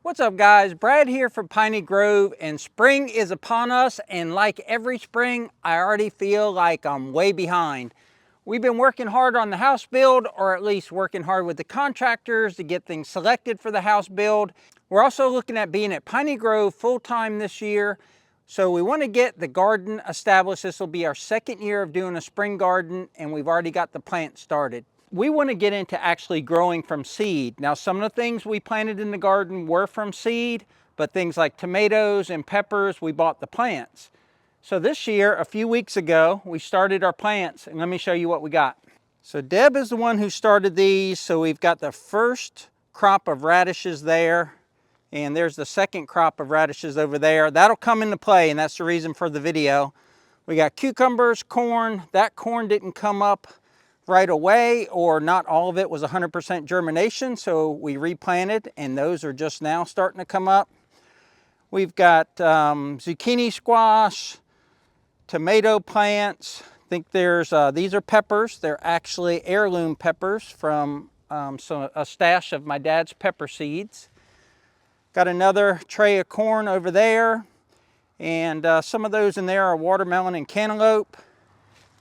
What's up guys, Brad here from Piney Grove, and spring is upon us, and like every spring, I already feel like I'm way behind. We've been working hard on the house build, or at least working hard with the contractors to get things selected for the house build. We're also looking at being at Piney Grove full-time this year, so we want to get the garden established. This will be our second year of doing a spring garden, and we've already got the plant started. We want to get into actually growing from seed. Now, some of the things we planted in the garden were from seed, but things like tomatoes and peppers, we bought the plants. So this year, a few weeks ago, we started our plants, and let me show you what we got. So Deb is the one who started these, so we've got the first crop of radishes there, and there's the second crop of radishes over there. That'll come into play, and that's the reason for the video. We got cucumbers, corn. That corn didn't come up right away, or not all of it was 100% germination, so we replanted, and those are just now starting to come up. We've got zucchini squash, tomato plants. I think there's, these are peppers. They're actually heirloom peppers from a stash of my dad's pepper seeds. Got another tray of corn over there, and some of those in there are watermelon and cantaloupe.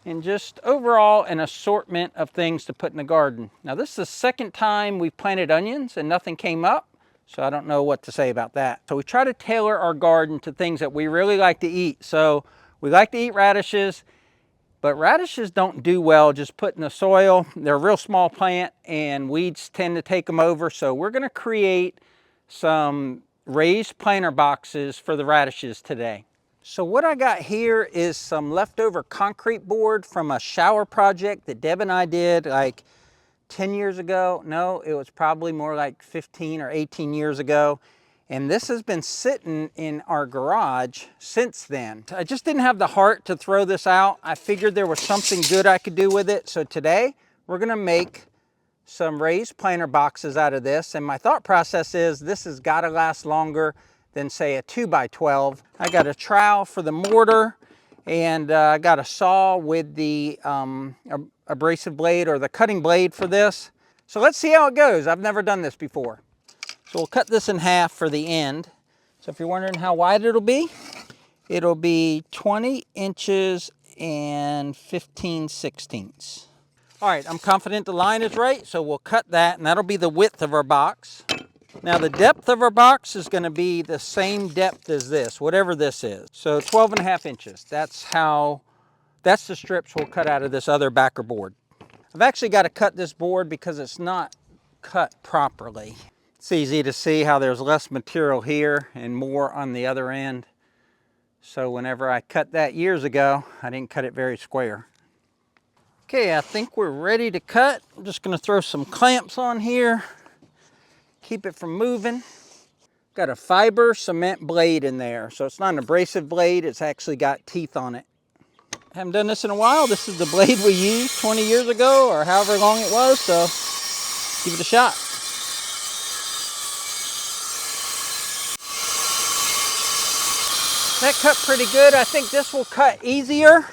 And just overall an assortment of things to put in the garden. Now this is the second time we've planted onions and nothing came up, so I don't know what to say about that. So we try to tailor our garden to things that we really like to eat. So we like to eat radishes, but radishes don't do well just put in the soil. They're a real small plant and weeds tend to take them over. So we're gonna create some raised planter boxes for the radishes today. So what I got here is some leftover concrete board from a shower project that Deb and I did like 10 years ago. No, it was probably more like 15 or 18 years ago. And this has been sitting in our garage since then. I just didn't have the heart to throw this out. I figured there was something good I could do with it. So today we're gonna make some raised planter boxes out of this. And my thought process is this has gotta last longer than say a 2x12. I got a trowel for the mortar, and I got a saw with the abrasive blade or the cutting blade for this. So let's see how it goes. I've never done this before. So we'll cut this in half for the end. So if you're wondering how wide it'll be 20 inches and 15/16. All right, I'm confident the line is right, so we'll cut that, and that'll be the width of our box. Now the depth of our box is going to be the same depth as this, whatever this is. So 12.5 inches. That's the strips we'll cut out of this other backer board. I've actually got to cut this board because it's not cut properly. It's easy to see how there's less material here and more on the other end. So whenever I cut that years ago, I didn't cut it very square. Okay, I think we're ready to cut. I'm just going to throw some clamps on here. Keep it from moving. Got a fiber cement blade in there. So it's not an abrasive blade, it's actually got teeth on it. Haven't done this in a while. This is the blade we used 20 years ago or however long it was, so give it a shot. That cut pretty good. I think this will cut easier.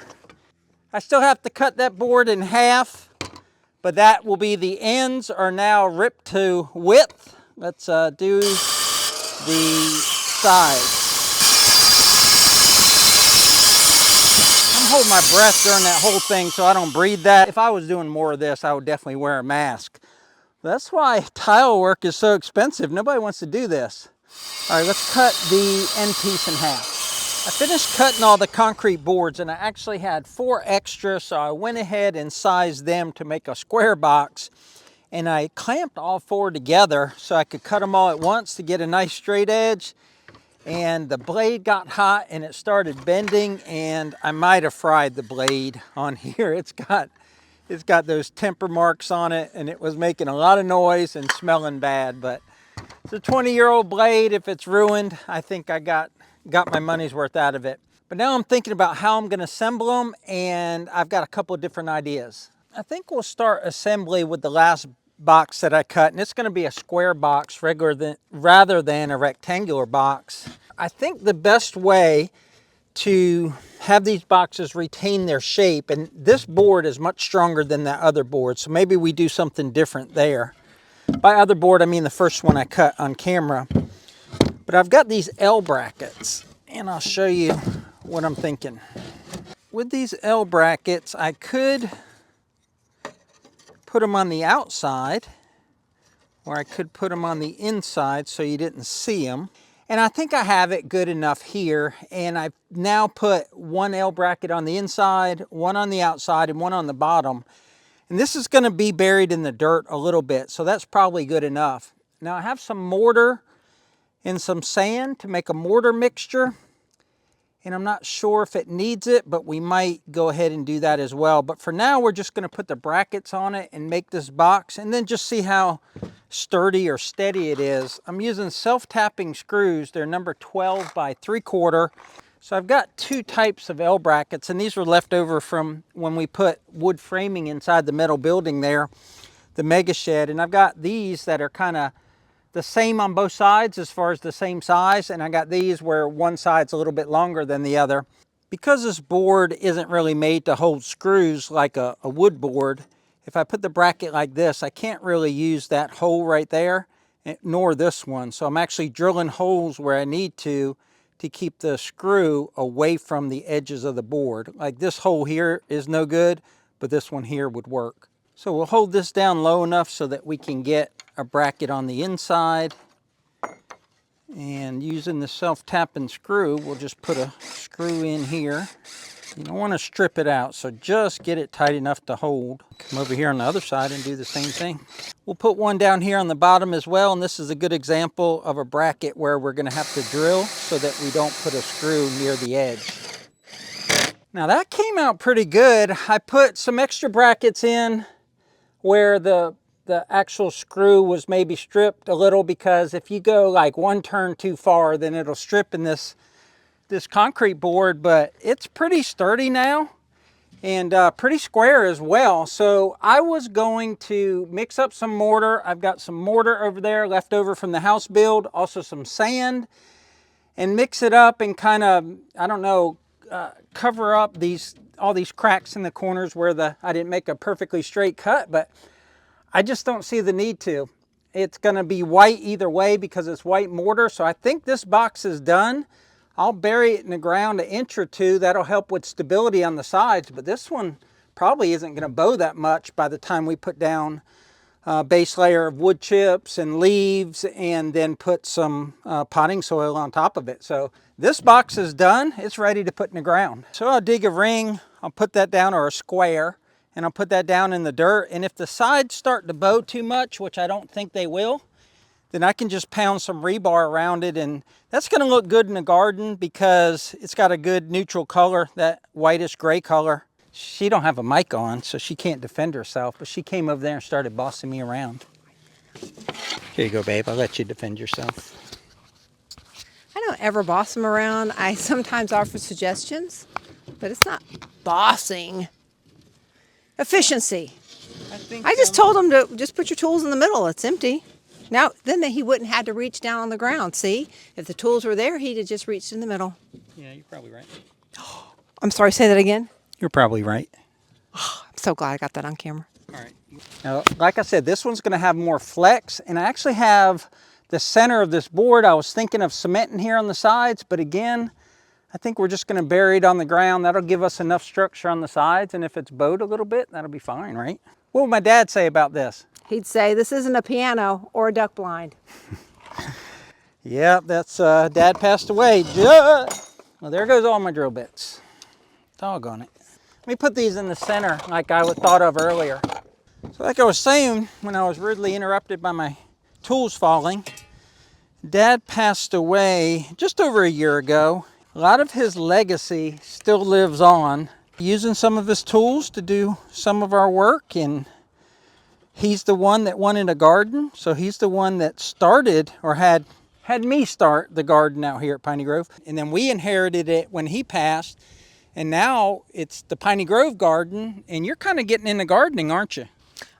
I still have to cut that board in half, but that will be the ends are now ripped to width. Let's do the sides. I'm holding my breath during that whole thing so I don't breathe that. If I was doing more of this, I would definitely wear a mask. That's why tile work is so expensive. Nobody wants to do this. All right, let's cut the end piece in half. I finished cutting all the concrete boards, and I actually had 4 extra, so I went ahead and sized them to make a square box. And I clamped all 4 together so I could cut them all at once to get a nice straight edge. And the blade got hot and it started bending, and I might have fried the blade on here. It's got those temper marks on it, and it was making a lot of noise and smelling bad. But it's a 20-year-old blade. If it's ruined, I think I got my money's worth out of it. But now I'm thinking about how I'm gonna assemble them, and I've got a couple of different ideas. I think we'll start assembly with the last box that I cut, and it's going to be a square box rather than a rectangular box. I think the best way to have these boxes retain their shape, and this board is much stronger than that other board, so maybe we do something different there. By other board, I mean the first one I cut on camera. But I've got these L brackets, and I'll show you what I'm thinking. With these L brackets, I could put them on the outside, or I could put them on the inside so you didn't see them. And I think I have it good enough here, and I've now put one L bracket on the inside, one on the outside, and one on the bottom. And this is going to be buried in the dirt a little bit, so that's probably good enough. Now I have some mortar and some sand to make a mortar mixture, and I'm not sure if it needs it, but we might go ahead and do that as well. But for now, we're just going to put the brackets on it and make this box, and then just see how sturdy or steady it is. I'm using self-tapping screws. They're number 12 by 3/4. So I've got two types of L brackets, and these were left over from when we put wood framing inside the metal building there, the mega shed. And I've got these that are kind of the same on both sides as far as the same size, and I got these where one side's a little bit longer than the other. Because this board isn't really made to hold screws like a wood board, if I put the bracket like this, I can't really use that hole right there, nor this one. So I'm actually drilling holes where I need to keep the screw away from the edges of the board. Like this hole here is no good, but this one here would work. So we'll hold this down low enough so that we can get a bracket on the inside. And using the self-tapping screw, we'll just put a screw in here. You don't want to strip it out, so just get it tight enough to hold. Come over here on the other side and do the same thing. We'll put one down here on the bottom as well, and this is a good example of a bracket where we're going to have to drill so that we don't put a screw near the edge. Now that came out pretty good. I put some extra brackets in where the actual screw was maybe stripped a little, because if you go like one turn too far, then it'll strip in this concrete board. But it's pretty sturdy now, and pretty square as well. So I was going to mix up some mortar. I've got some mortar over there left over from the house build, also some sand, and mix it up and kind of, I don't know, cover up all these cracks in the corners where I didn't make a perfectly straight cut, but I just don't see the need to. It's going to be white either way because it's white mortar. So I think this box is done. I'll bury it in the ground an inch or two. That'll help with stability on the sides, but this one probably isn't going to bow that much by the time we put down a base layer of wood chips and leaves, and then put some potting soil on top of it. So this box is done. It's ready to put in the ground. So I'll dig a ring. I'll put that down, or a square, and I'll put that down in the dirt. And if the sides start to bow too much, which I don't think they will, then I can just pound some rebar around it, and that's going to look good in the garden because it's got a good neutral color, that whitish gray color. She don't have a mic on, so she can't defend herself, but she came over there and started bossing me around. Here you go, babe. I'll let you defend yourself. I don't ever boss them around. I sometimes offer suggestions, but it's not bossing. Efficiency. I just told him to just put your tools in the middle. It's empty. Now, then he wouldn't have to reach down on the ground. See, if the tools were there, he'd have just reached in the middle. Yeah, you're probably right. I'm sorry, say that again. You're probably right. I'm so glad I got that on camera. All right. Now, like I said, this one's going to have more flex, and I actually have the center of this board. I was thinking of cementing here on the sides, but again, I think we're just going to bury it on the ground. That'll give us enough structure on the sides, and if it's bowed a little bit, that'll be fine, right? What would my dad say about this? He'd say, this isn't a piano or a duck blind. Yeah, that's, Dad passed away. Well, there goes all my drill bits. Doggone it. Let me put these in the center like I thought of earlier. So like I was saying, when I was rudely interrupted by my tools falling, Dad passed away just over a year ago. A lot of his legacy still lives on, using some of his tools to do some of our work. And he's the one that wanted a garden, so he's the one that started, or had me start the garden out here at Piney Grove. And then we inherited it when he passed, and now it's the Piney Grove garden, and you're kind of getting into gardening, aren't you?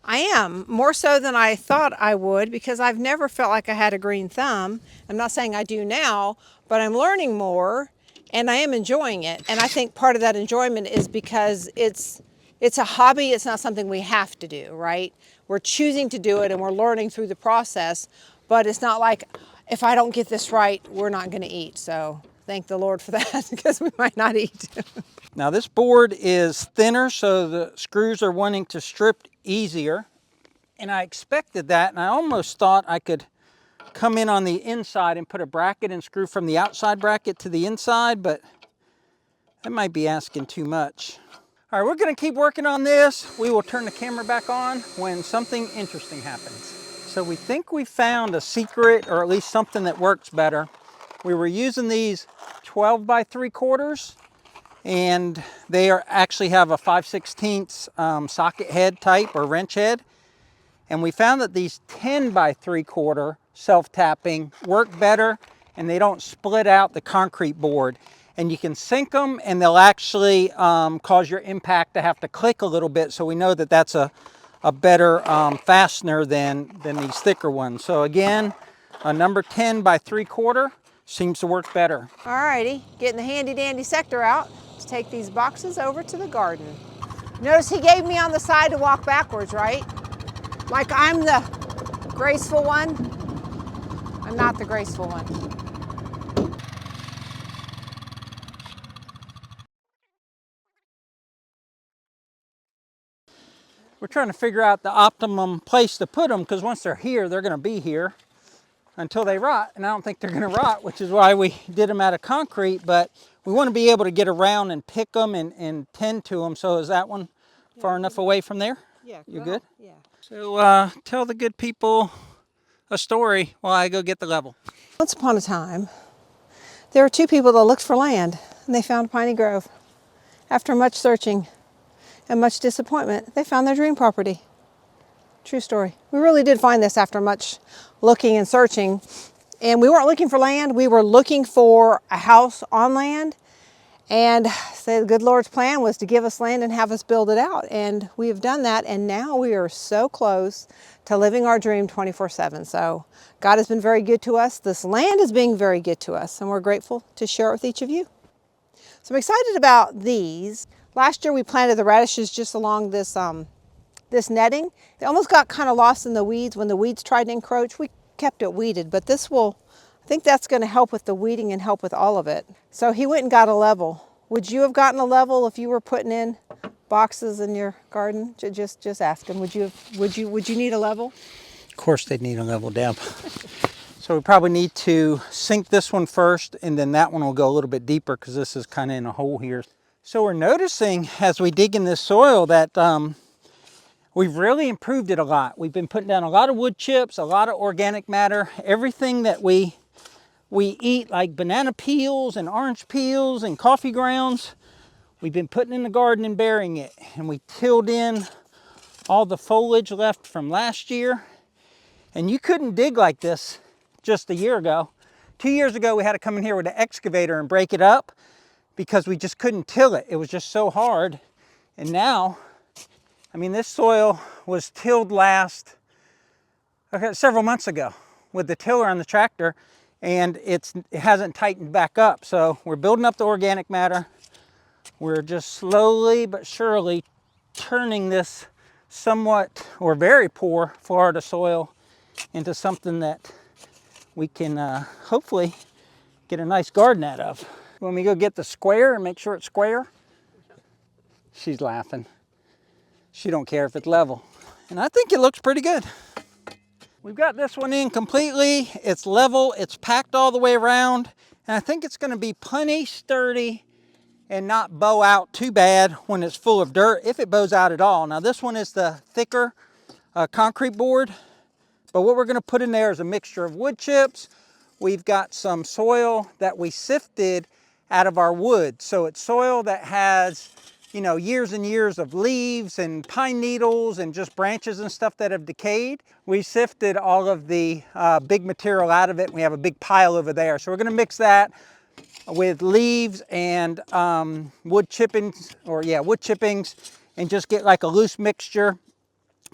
I am, more so than I thought I would, because I've never felt like I had a green thumb. I'm not saying I do now, but I'm learning more, and I am enjoying it. And I think part of that enjoyment is because it's a hobby. It's not something we have to do, right? We're choosing to do it, and we're learning through the process, but it's not like if I don't get this right, we're not going to eat. So thank the Lord for that, because we might not eat. Now this board is thinner, so the screws are wanting to strip easier. And I expected that, and I almost thought I could come in on the inside and put a bracket and screw from the outside bracket to the inside, but that might be asking too much. All right, we're gonna keep working on this. We will turn the camera back on when something interesting happens. So we think we found a secret, or at least something that works better. We were using these 12 by 3/4, and they actually have a 5/16 socket head type or wrench head. And we found that these 10 by 3/4 self-tapping work better, and they don't split out the concrete board. And you can sink them, and they'll actually cause your impact to have to click a little bit. So we know that that's a better fastener than these thicker ones. So again, a number 10 by 3/4 seems to work better. All righty, getting the handy dandy sector out to take these boxes over to the garden. Notice he gave me on the side to walk backwards, right? Like I'm the graceful one. I'm not the graceful one. We're trying to figure out the optimum place to put them, because once they're here, they're going to be here until they rot. And I don't think they're going to rot, which is why we did them out of concrete. But we want to be able to get around and pick them and tend to them. So is that one far enough away from there? Yeah. You good? Yeah. So tell the good people a story while I go get the level. Once upon a time, there were two people that looked for land, and they found Piney Grove. After much searching and much disappointment, they found their dream property. True story. We really did find this after much looking and searching. And we weren't looking for land, we were looking for a house on land. And so the good Lord's plan was to give us land and have us build it out. And we have done that, and now we are so close to living our dream 24/7. So God has been very good to us. This land is being very good to us, and we're grateful to share it with each of you. So I'm excited about these. Last year we planted the radishes just along this, this netting. They almost got kind of lost in the weeds when the weeds tried to encroach. We kept it weeded, but this will, I think that's going to help with the weeding and help with all of it. So he went and got a level. Would you have gotten a level if you were putting in boxes in your garden? Just ask him. Would you need a level? Of course they'd need a level, Deb. So we probably need to sink this one first, and then that one will go a little bit deeper because this is kind of in a hole here. So we're noticing as we dig in this soil that we've really improved it a lot. We've been putting down a lot of wood chips, a lot of organic matter, everything that we eat, like banana peels and orange peels and coffee grounds. We've been putting in the garden and burying it. And we tilled in all the foliage left from last year. And you couldn't dig like this just a year ago. 2 years ago, we had to come in here with an excavator and break it up because we just couldn't till it. It was just so hard. And now, I mean, this soil was tilled several months ago with the tiller on the tractor, and it hasn't tightened back up. So we're building up the organic matter. We're just slowly but surely turning this somewhat or very poor Florida soil into something that we can hopefully get a nice garden out of. When we go get the square and make sure it's square, she's laughing. She don't care if it's level. And I think it looks pretty good. We've got this one in completely. It's level, it's packed all the way around. And I think it's gonna be plenty sturdy and not bow out too bad when it's full of dirt, if it bows out at all. Now this one is the thicker concrete board, but what we're gonna put in there is a mixture of wood chips. We've got some soil that we sifted out of our wood. So it's soil that has, you know, years and years of leaves and pine needles and just branches and stuff that have decayed. We sifted all of the big material out of it. We have a big pile over there. So we're gonna mix that with leaves and wood chippings, and just get like a loose mixture.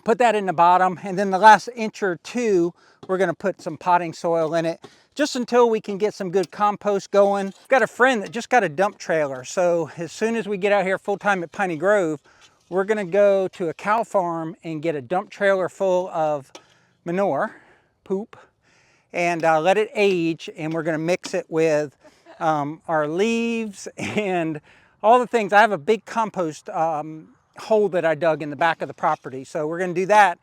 Put that in the bottom, and then the last inch or two, we're gonna put some potting soil in it, just until we can get some good compost going. I've got a friend that just got a dump trailer, so as soon as we get out here full-time at Piney Grove, we're gonna go to a cow farm and get a dump trailer full of manure, poop, and let it age, and we're gonna mix it with our leaves and all the things. I have a big compost hole that I dug in the back of the property, so we're gonna do that.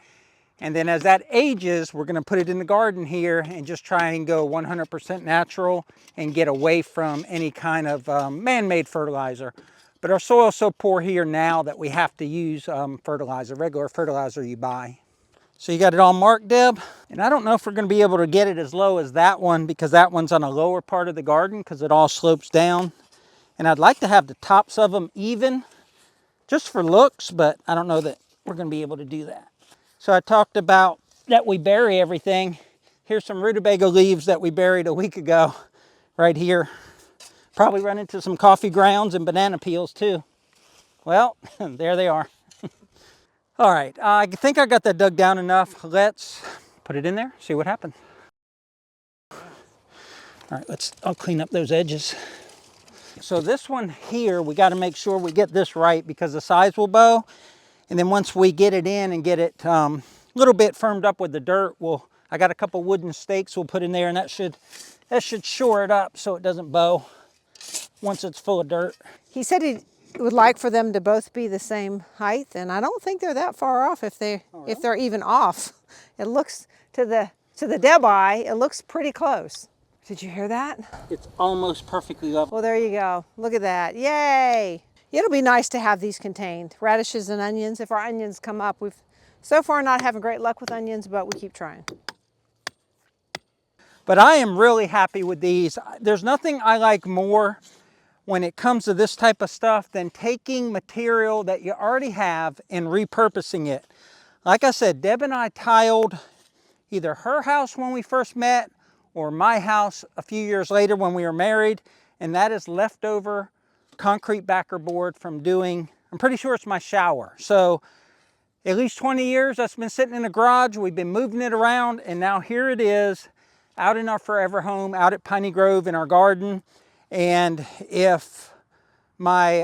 And then as that ages, we're gonna put it in the garden here and just try and go 100% natural and get away from any kind of man-made fertilizer. But our soil's so poor here now that we have to use fertilizer, regular fertilizer you buy. So you got it all marked, Deb? And I don't know if we're gonna be able to get it as low as that one, because that one's on a lower part of the garden because it all slopes down. And I'd like to have the tops of them even, just for looks, but I don't know that we're gonna be able to do that. So I talked about that we bury everything. Here's some rutabaga leaves that we buried a week ago, right here. Probably run into some coffee grounds and banana peels too. Well, there they are. All right, I think I got that dug down enough. Let's put it in there, see what happens. All right, I'll clean up those edges. So this one here, we got to make sure we get this right because the size will bow. And then once we get it in and get it a little bit firmed up with the dirt, I got a couple wooden stakes we'll put in there, and that should shore it up so it doesn't bow once it's full of dirt. He said he would like for them to both be the same height, and I don't think they're that far off if they're even off. It looks to the Deb eye, it looks pretty close. Did you hear that? It's almost perfectly level. Well, there you go. Look at that. Yay! It'll be nice to have these contained. Radishes and onions. If our onions come up, we've so far not having great luck with onions, but we keep trying. But I am really happy with these. There's nothing I like more when it comes to this type of stuff than taking material that you already have and repurposing it. Like I said, Deb and I tiled either her house when we first met or my house a few years later when we were married, and that is leftover concrete backer board from doing, I'm pretty sure it's my shower. So at least 20 years that's been sitting in the garage. We've been moving it around, and now here it is out in our forever home, out at Piney Grove in our garden. And if my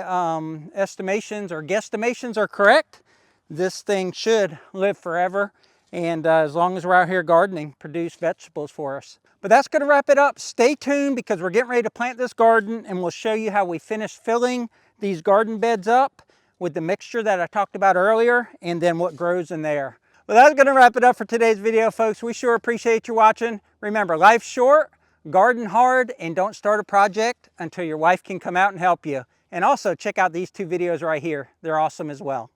estimations or guesstimations are correct, this thing should live forever. And as long as we're out here gardening, produce vegetables for us. But that's gonna wrap it up. Stay tuned because we're getting ready to plant this garden, and we'll show you how we finish filling these garden beds up with the mixture that I talked about earlier, and then what grows in there. Well, that's gonna wrap it up for today's video, folks. We sure appreciate you watching. Remember, life's short, garden hard, and don't start a project until your wife can come out and help you. And also check out these two videos right here. They're awesome as well.